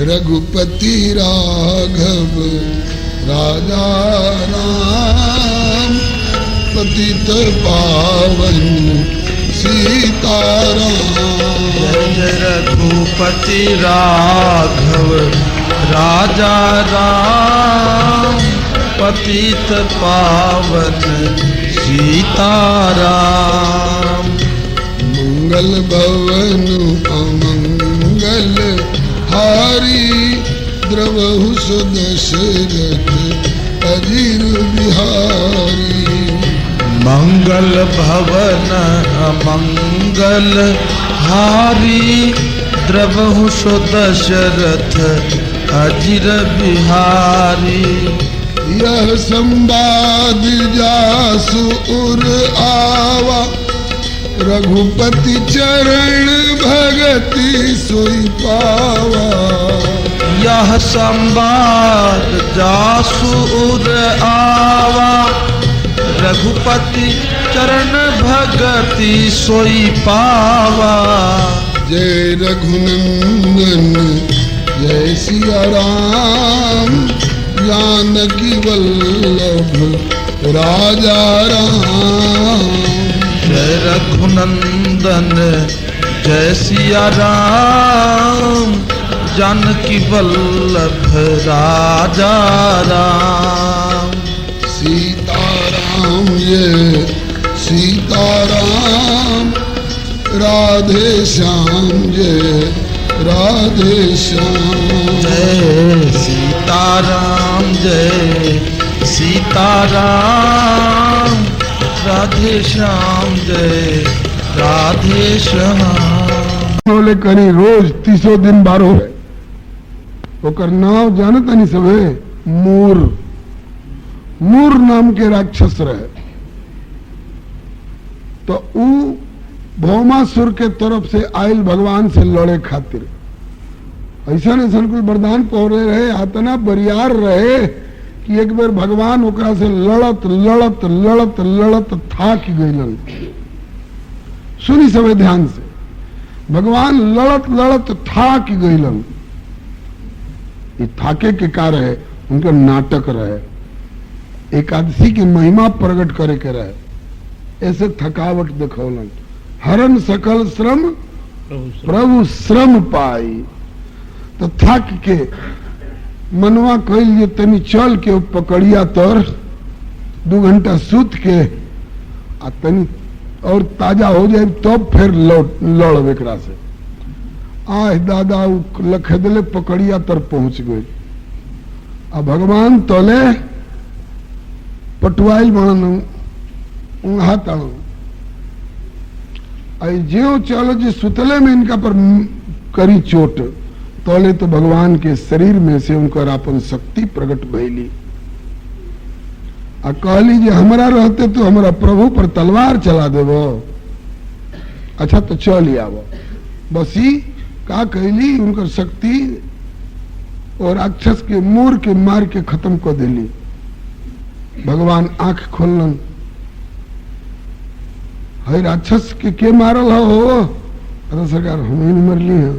रघुपति राघव राजा राम, पतित पावन सीताराम। जय रघुपति राघव राजा राम, पतित पावन सीताराम। मंगल भवन अमंगल हारी, द्रवहु सुदशरथ अजीर बिहारी। मंगल भवन अमंगल हारी, द्रवहु सुदशरथ अजीर बिहारी। यह संवाद जासु उर आवा, रघुपति चरण भगति सोई पावा। यह संवाद जासु उर आवा, रघुपति चरण भगति सोई पावा। जय रघुनंदन जय सिया राम, जानकी वल्लभ राजा राम। जय रघुनंदन जय सिया राम, जानकी वल्लभ राजा राम। सीताराम जय सीताराम, राधे श्याम जय राधे श्याम। जय सीताराम जय सीताराम, राधे श्याम जय राधे श्याम। बोले करी रोज 30 दिन 12 ओकर नाव जानता नहीं सब है, मूर। मूर नाम के राक्षस रहे, तो ऊ भौमासुर के तरफ से आयल भगवान से लड़े खातिर ऐसा न कुछ वरदान पौरे रहे, आतना बरियार रहे कि एक बार भगवान ओकरा से लड़त लड़त लड़त लड़त थाक गईलन। सुनी समय ध्यान से, भगवान लड़त लड़त थाक गईलन। ये थाके के कारण है उनका नाटक रहे, एकादशी की महिमा प्रकट करे के रहे, ऐसे थकावट दिखौलन। हरण सकल श्रम प्रभु श्रम पाई, तो थक के मनवा कहिए तनी चल के पकड़िया तर 2 घंटा सूत के आ तनी और ताजा हो जाए तब फिर लड़ एकरा से। आह दादा लखेदले पकड़िया तर पहुंच गए। आ भगवान तोले पटवाइल बनन हाथ ज्यो चलो जी सुतले में इनका पर करी चोट, तोले तो भगवान के शरीर में से उनकर अपन शक्ति प्रकट भइली। आ कहली जे हमरा रहते तो हमरा प्रभु पर तलवार चला देबो। अच्छा तो चल आवो। बसी का कहली उनकर शक्ति और राक्षस के मूर के मार के खत्म कर देली। भगवान आंख खोलन, है राक्षस के मारल हो? अरे सरकार हम ही मरली है,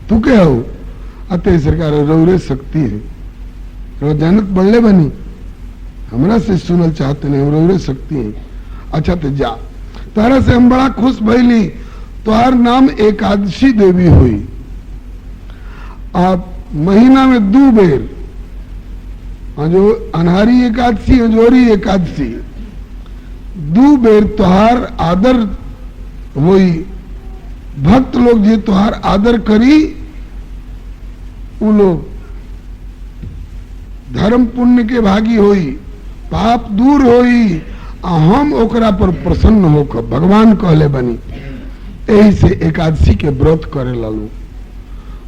तू के हो? अते सरकार रौरे शक्ति है, जानत बढ़ले बनी, हमरा से सुनल चाहते नहीं, रौरे शक्ति है। अच्छा तो जा, तारा से हम बड़ा खुश भइली, तोहार नाम एकादशी देवी हुई। आप महीना में 2 बेर, जो अनहारी एकादशी अंजोरी एकादशी, 2 बेर तोहार आदर हुई। भक्त लोग जे तोहार आदर करी उ लोग धर्म पुण्य के भागी होई, पाप दूर होई, हम ओकरा पर प्रसन्न होकर भगवान कहले बनी। यही से एकादशी के व्रत करे लालू।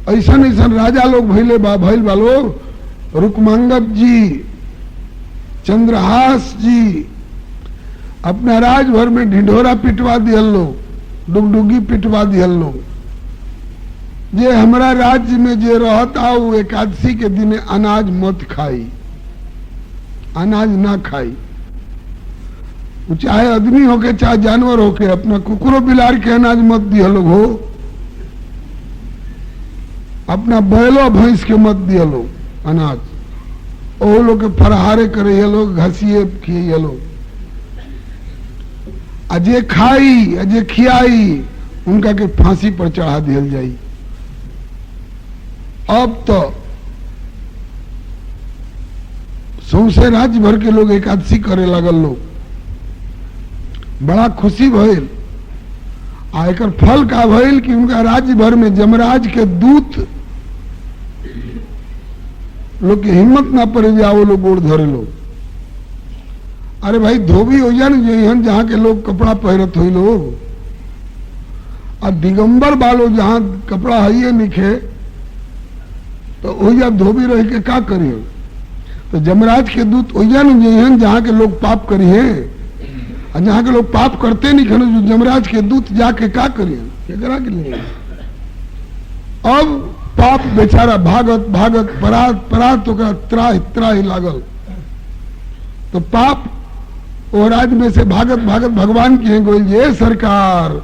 ऐसा ऐसा राजा लोग भइल बा लोग, रुक्मांगद जी, चंद्रहास जी अपना राजभर में ढिंढोरा पिटवा दियल लोग, डुगडुगी पिटवा दियल लोग। जे हमारा राज्य में जे रहता वो एकादशी के दिन अनाज मत खाई, अनाज ना खाई। चाहे आदमी होके चाहे जानवर होके, अपना कुकुरो बिलार के अनाज मत दिया लोग हो। अपना बैलो भैंस के मत दिया लो अनाज, ओ लोग के फरहारे करे लोग, घसिए खिए लोग, अजे खाई अजे खियाई उनका के फांसी पर चढ़ा दिया जाई। अब तो सौसे राज्य भर के लोग एकादशी करे लगल लोग, बड़ा खुशी भइल। आ एकर फल का भइल कि उनका राज्य भर में जमराज के दूत लोग की हिम्मत ना पड़े जाओ लोग गोड़ धरे लोग। अरे भाई धोबी हो जाए ना जहां के लोग कपड़ा पहरत हो लोग, और दिगंबर बालो जहां कपड़ा है निखे तो ओजा धोबी रह के का करिए। तो जमराज के दूत ओजा न जहां के लोग पाप करिए, और जहां के लोग पाप करते नहीं खनो जो जमराज के दूत जाके का करिए, क्या करा के लिए। अब पाप बेचारा भागत भागत परात परात तो त्राही त्राही लागल, तो पाप वो राज में से भागत भागत भगवान की गोल ये सरकार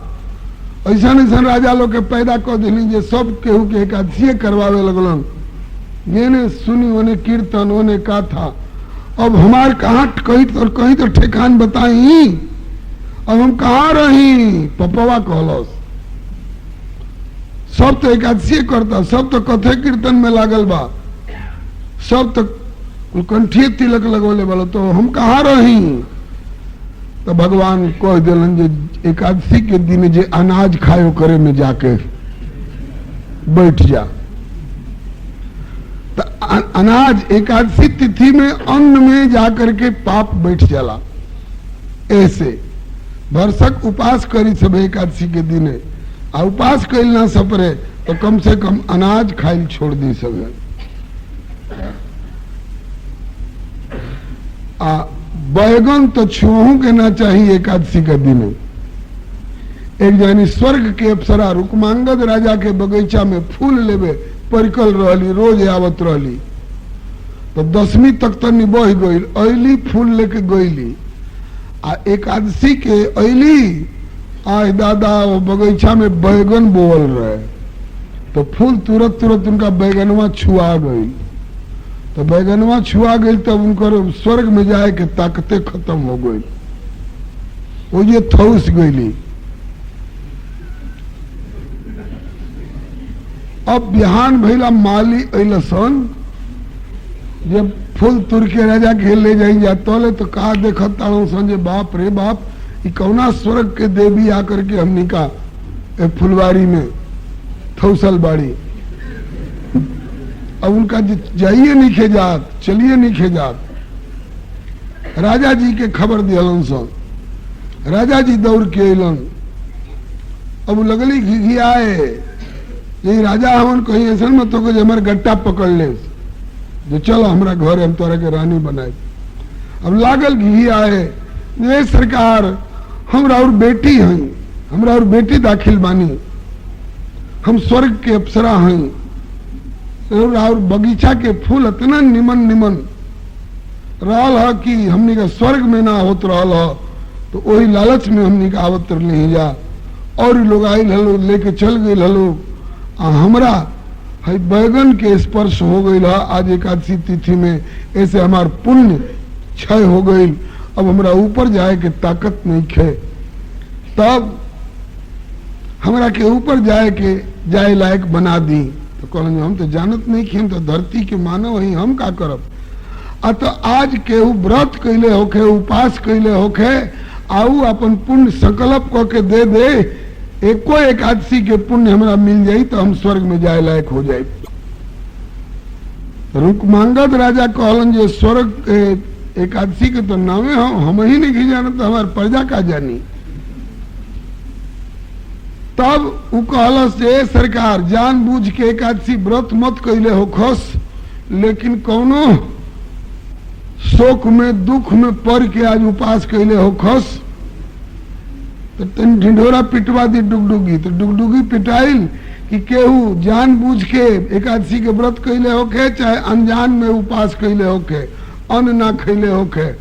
ऐसा ऐसा राजा लोग के पैदा कर दिली जे सब केहू के एकादशी करवावे लगलन। ये ने सुनी उन्हें कीर्तन उन्हें कथा, अब हमार कहीं तो ठेकान बताई, अब हम कहाँ रही। पपवा कहलस सब तो एकादशी करता, सब तो कथे कीर्तन में लागल बा, सब तो कंठिए तिलक लगोले वाला, तो हम कहाँ रही। तो भगवान कह दिलन जे एकादशी के दिन जे अनाज खायो करे में जाके बैठ जा। तो अनाज एकादशी तिथि में अन्न में जाकर के पाप बैठ जाला। ऐसे भरसक उपास करी सब एकादशी के दिन, आ उपास कैल ना सपरे तो कम से कम अनाज खाइल छोड़ दी सब। बैगन तो छुआहू के ना चाहिए एकादशी का दिन। एक जानी स्वर्ग के अप्सरा रुकमांगद राजा के बगीचा में फूल लेवे परिकल रहली, रोज आवत रहली। तो 10वीं तक तो निबह गई, अली फूल लेके गईली, आ एकादशी के अली आय दादा वो बगीचा में बैगन बोल रहे, तो फूल तुरंत तुरंत उनका बैगनवा छुआ गई। तो बैगनवा छुआ गई तब उनकर स्वर्ग में जाए के ताकते खत्म हो गई, वो ये थौस गईली। अब बिहान भैला माली अलन, जब फूल तुर के राजा के ले जाई जाते तो कहा देखा ताड़ो संजय बाप रे बाप, ये कौना स्वर्ग के देवी आकर के हमनी का फुलवारी में थौसल बाड़ी। अब उनका जाइए नहीं खेजात, चलिए नहीं खेजात। राजा जी के खबर दिलन सन, राजा जी दौड़ के अलन। अब लगली घिघियाए यही राजा हमन कहीं ऐसा मत हो कि हमारे गट्टा पकड़ ले, जो चलो हमारा घर हम तोरा के रानी बनाए। अब लागल घिघियाए ये सरकार हमरा और बेटी हैं, हमरा और बेटी दाखिल बानी, हम स्वर्ग के अप्सरा हैं, और बगीचा के फूल इतना निमन निमन रहल है कि हमनी का स्वर्ग में ना होत रहल है, तो वही लालच में हमनी का आवत नहीं जा। और लोग आयल हलो लेके चल गए हलो, हमरा है बैगन के स्पर्श हो गई है आज एकादशी तिथि में, ऐसे हमार पुण्य क्षय हो गई। अब हमरा ऊपर जाए के ताकत नहीं खे, तब हमरा के ऊपर जाए लायक बना दी। तो कहलन हम तो जानत नहीं कि हम तो धरती के मानव ही, हम का करब। तो आज केहू व्रत कैले होखे, उपास कैले होखे, आऊ अपन पुण्य संकल्प करके दे दे, एको एकादशी के पुण्य हमरा मिल जाई तो हम स्वर्ग में जाए लायक हो जाए। रुकमांगद राजा कहलन जे स्वर्ग एकादशी के तो नामे हम ही नहीं जाना, तो हमारे प्रजा का जानी। तब उ कहलस जे सरकार जानबूझ के एकादशी व्रत मत कैले हो खस, लेकिन कौनो शोक में दुख में पड़ के आज उपास कैले हो खस, तो तन ढिंढोरा पिटवा दी डुगडुगी। तो डुगडुगी पिटाइल कि केहू जानबूझ के एकादशी के व्रत कैले होखे, चाहे अनजान में उपास कैले होखे, अन्न ना खैले होखे,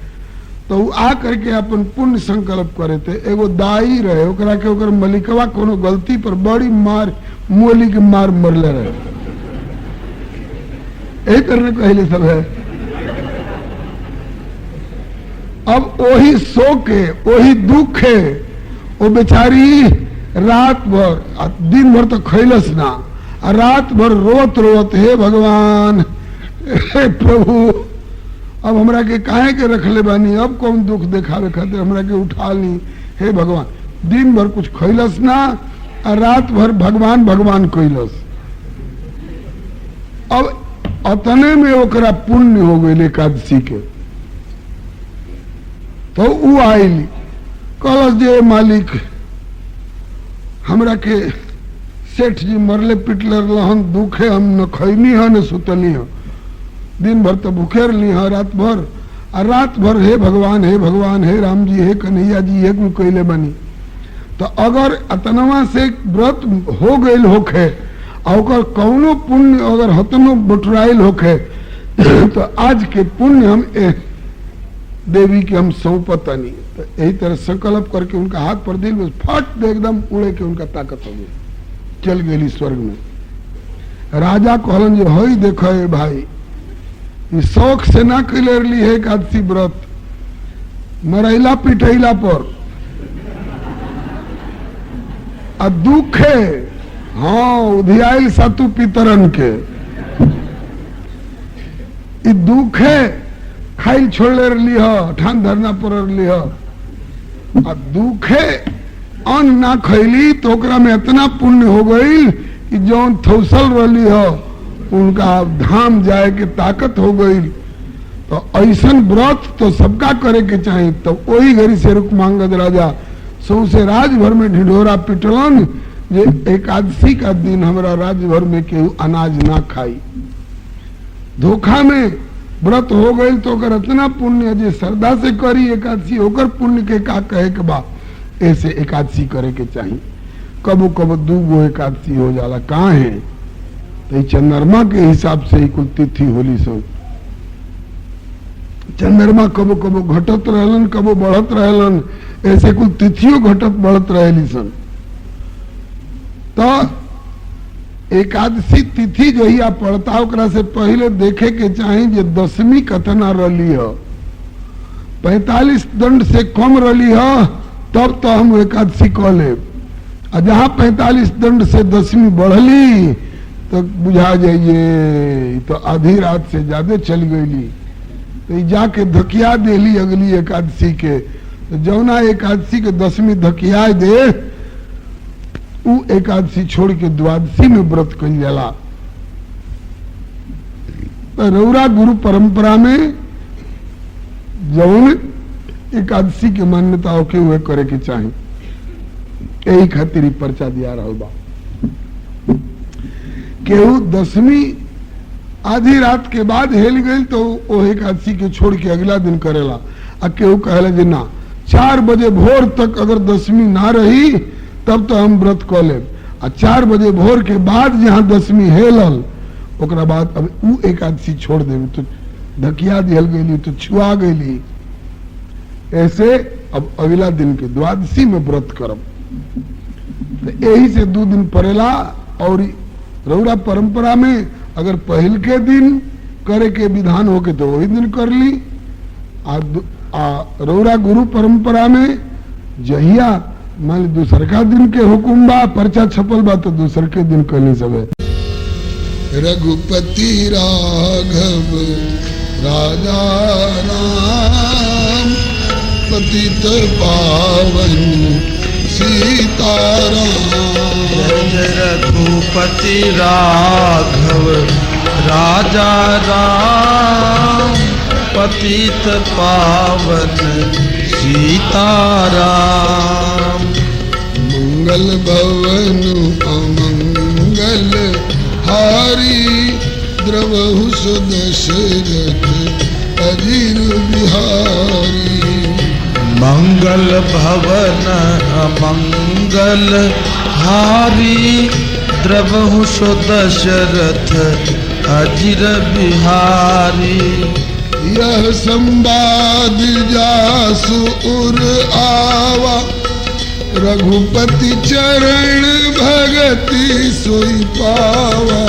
तो आ करके अपन पुण्य संकल्प करे थे। एगो दाई रहे, ओकरा के ओकर मलिकवा कोनो गलती पर बड़ी मार मोली के मार मरले रहे। यही तरह कहले सब है। अब वही सो के वही दुख है, वो बेचारी रात भर दिन भर तो खैलस ना, रात भर रोत रोत, हे भगवान हे प्रभु अब हमरा के काहे के रख ले बानी, अब कौन दुख देखावे खातिर हमरा के उठा ली, हे भगवान। दिन भर कुछ खैलस ना और रात भर भगवान भगवान कैलस। अब अतने में ओकरा पुण्य हो गई एकादशी के। तो वो आयली कहलस जे मालिक हमरा के सेठ जी मरले पिटले रहन, दुखे हम न खैनी है न सुतली है, दिन भर तो भूखे रही है रात भर, और रात भर हे भगवान हे राम जी हे कन्हैया जी हे कुल कैले बनी। तो अगर अतनवा से व्रत हो गईल होखे और कौनो पुण्य अगर हतनो बटुराइल होखे तो आज के पुण्य हम देवी के हम सौंपतनी। तो यही तरह संकल्प करके उनका हाथ पर दिल में फट दे एकदम उड़े के उनका ताकत हो गई, चल गई स्वर्ग में। राजा कहलन जो हई देखो भाई ये शौक से ना कैले रही है एकादशी व्रत, मरैला पिटैला पर आ दुख है, हाँ उधियाइल सातु पितरन के ई दुख है, खाइल छोड़ले रही है, ठान धरना पर रही है, आ दुख है अन्न ना खैली तो ओकरा में इतना पुण्य हो गई कि जौन थौसल रही है उनका धाम जाए के ताकत हो गई। तो ऐसन व्रत तो सबका करे के चाहिए। तो वही घड़ी से रुकमांगद राजा सौसे राजभर में ढिढोरा पिटलन जे एकादशी का दिन हमारा राजभर में केहू अनाज ना खाई। धोखा में व्रत हो गई तो ओकर इतना पुण्य जे श्रद्धा से करी एकादशी होकर पुण्य के का कहे के बा, ऐसे एकादशी करे के चाहिए। कबो कबो दूगो एकादशी हो जाला, कहाँ है तो चंद्रमा के हिसाब से ही कुल तिथि होली सब। चंद्रमा कबो कबो घटत रहलन कबो बढ़त रहलन, ऐसे कुल तिथियों घटत बढ़त रहेली सन। तो एकादशी तिथि जो ही आप पढ़ता ओकरा से पहले देखे के चाहिए जे दशमी कतना रही है। 45 दंड से कम रही है तब तो हम एकादशी कह ले, और जहाँ 45 दंड से दशमी बढ़ली तो बुझा जाइए तो आधी रात से ज्यादा चल गई, तो जाके धकिया देली अगली एकादशी के। तो जौना एकादशी के दशमी धकिया दे उ एकादशी छोड़ के द्वादशी में व्रत कल जाला। तो रौरा गुरु परंपरा में जौन एकादशी के मान्यता होके हुए करे के चाहिए, यही खातिर ही पर्चा दिया रहा बा। केहू दशमी आधी रात के बाद हेल गई तो वो एकादशी के छोड़ के अगला दिन करेला, आ केहू कहला जे ना 4 बजे भोर तक अगर दशमी ना रही तब तो हम व्रत कऽ लेब, आ 4 बजे भोर के बाद जहाँ दशमी हेलल ओकरा बाद अब उ एकादशी छोड़ देवे तो धकिया दिहल गई तो छुआ गई। ऐसे अब अगला दिन के द्वादशी में व्रत करब। तो यही से 2 दिन पड़ेला। और रौरा परंपरा में अगर पहल के दिन करे के विधान होके तो वही दिन कर ली, रौरा गुरु परंपरा में जहिया मान ली दूसर का दिन के हुकुम बा पर्चा छपल बा तो दूसर के दिन करनी सब। रघुपति राघव राजा राम पतित पावन सीताराम। जय रघुपति राघव राजा राम पतित पावन सीताराम। मंगल भवन अमंगल हारी द्रवहु सुदशरथ अजीर बिहारी। मंगल भवन अमंगल हारी द्रवहु सुदशरथ अजीर बिहारी। यह संवाद जासु उर आवा रघुपति चरण भगति सोई पावा।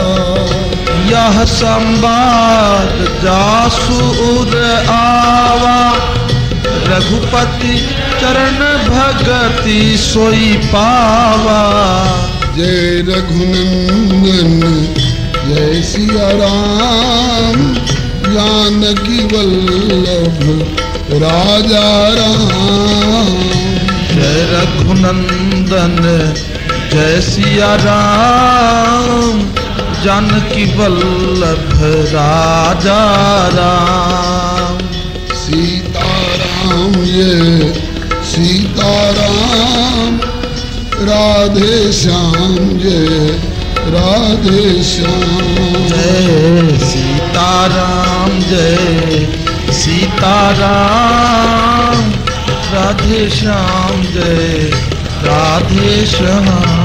यह यह संवाद जासुर आवा, रघुपति चरण भगति सोई पावा। जय रघुनंदन जय सिया राम, जानकी वल्लभ राजा राम। जय रघुनंदन जय सिया राम, जानकी वल्लभ राजा राम। सीताराम जय सीताराम, राधे श्याम जय राधे श्याम। जय सीताराम जय सीताराम, राधे श्याम जय राधे श्याम।